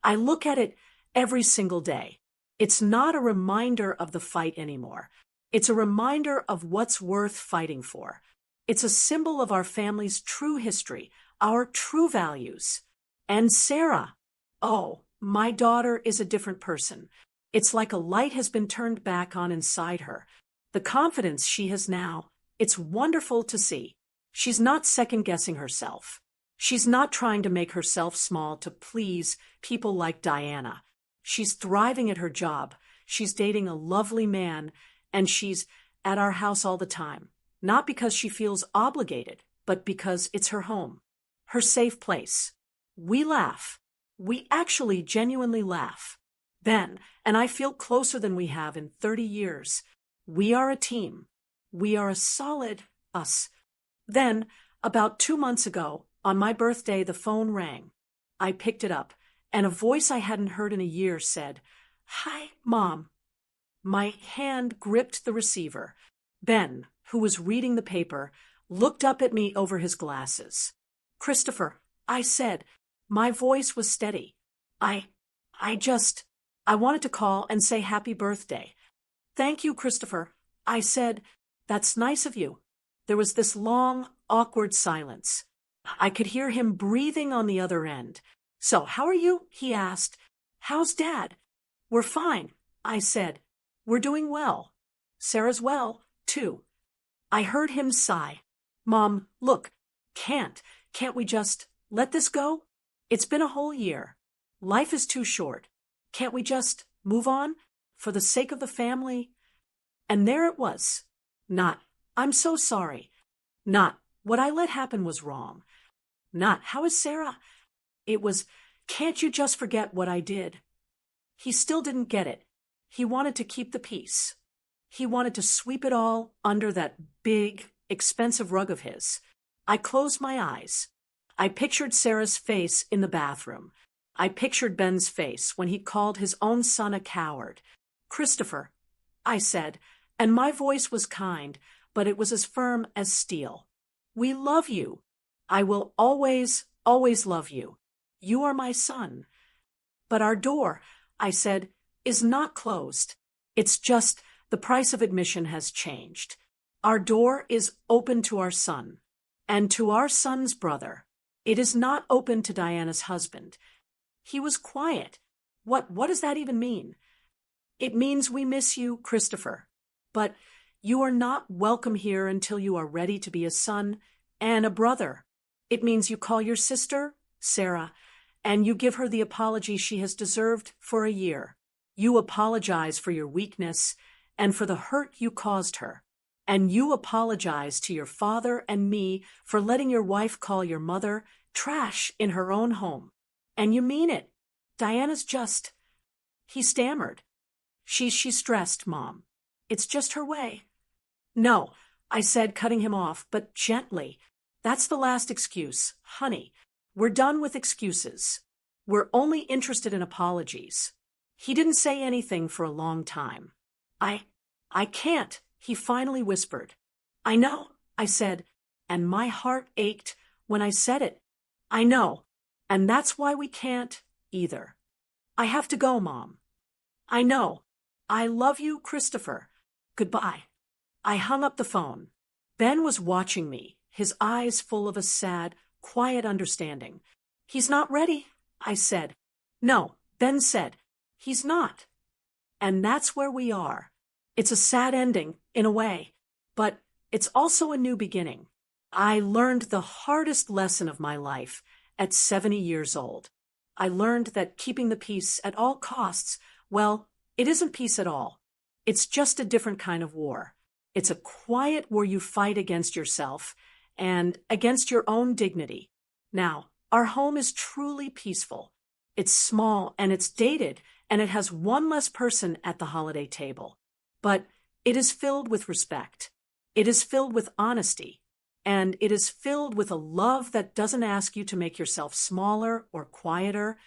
Speaker 1: I look at it every single day. It's not a reminder of the fight anymore. It's a reminder of what's worth fighting for. It's a symbol of our family's true history, our true values. And Sarah, oh, my daughter is a different person. It's like a light has been turned back on inside her. The confidence she has now, it's wonderful to see. She's not second-guessing herself. She's not trying to make herself small to please people like Diana. She's thriving at her job. She's dating a lovely man, and she's at our house all the time. Not because she feels obligated, but because it's her home, her safe place. We laugh. We actually genuinely laugh. Ben and I feel closer than we have in 30 years. We are a team. We are a solid us. Then, about 2 months ago, on my birthday, the phone rang. I picked it up, and a voice I hadn't heard in a year said, "Hi, Mom." My hand gripped the receiver. Ben, who was reading the paper, looked up at me over his glasses. "Christopher," I said. My voice was steady. I wanted to call and say happy birthday. "Thank you, Christopher," I said. "That's nice of you." There was this long, awkward silence. I could hear him breathing on the other end. "So, how are you?" he asked. "How's Dad?" "We're fine," I said. "We're doing well. Sarah's well, too." I heard him sigh. "Mom, look, can't we just let this go? It's been a whole year. Life is too short. Can't we just move on for the sake of the family?" And there it was. Not, "I'm so sorry." Not, "What I let happen was wrong." Not, "How is Sarah?" It was, "Can't you just forget what I did?" He still didn't get it. He wanted to keep the peace. He wanted to sweep it all under that big, expensive rug of his. I closed my eyes. I pictured Sarah's face in the bathroom. I pictured Ben's face when he called his own son a coward. "Christopher," I said, and my voice was kind, but it was as firm as steel. "We love you. I will always, always love you. You are my son." "But our door," I said, "is not closed. It's just the price of admission has changed. Our door is open to our son, and to our son's brother. It is not open to Diana's husband." He was quiet. What does that even mean?" "It means we miss you, Christopher. But you are not welcome here until you are ready to be a son and a brother. It means you call your sister, Sarah, and you give her the apology she has deserved for a year. You apologize for your weakness and for the hurt you caused her. And you apologize to your father and me for letting your wife call your mother trash in her own home. And you mean it. Diana's just... He stammered. She's stressed, Mom. It's just her way. No, I said, cutting him off, but gently. That's the last excuse, honey. We're done with excuses. We're only interested in apologies. He didn't say anything for a long time. I can't, he finally whispered. I know, I said, and my heart ached when I said it. I know, and that's why we can't either. I have to go, Mom. I know. I love you, Christopher. Goodbye. I hung up the phone. Ben was watching me, his eyes full of a sad, quiet understanding. He's not ready, I said. No, Ben said. He's not. And that's where we are. It's a sad ending, in a way, but it's also a new beginning. I learned the hardest lesson of my life at 70 years old. I learned that keeping the peace at all costs, well, it isn't peace at all. It's just a different kind of war. It's a quiet war you fight against yourself and against your own dignity. Now, our home is truly peaceful. It's small and it's dated, and it has one less person at the holiday table. But it is filled with respect. It is filled with honesty. And it is filled with a love that doesn't ask you to make yourself smaller or quieter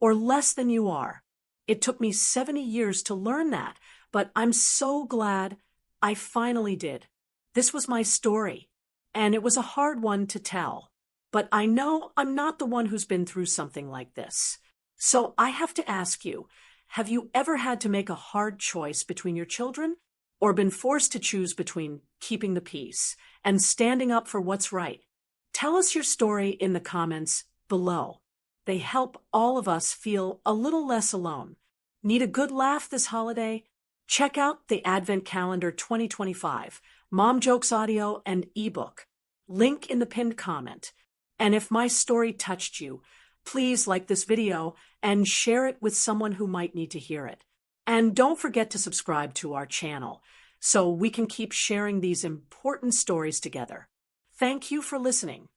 Speaker 1: or less than you are. It took me 70 years to learn that, but I'm so glad I finally did. This was my story, and it was a hard one to tell. But I know I'm not the one who's been through something like this. So I have to ask you, have you ever had to make a hard choice between your children, or been forced to choose between keeping the peace and standing up for what's right? Tell us your story in the comments below. They help all of us feel a little less alone. Need a good laugh this holiday? Check out the Advent Calendar 2025, Mom Jokes audio and ebook. Link in the pinned comment. And if my story touched you, please like this video and share it with someone who might need to hear it. And don't forget to subscribe to our channel so we can keep sharing these important stories together. Thank you for listening.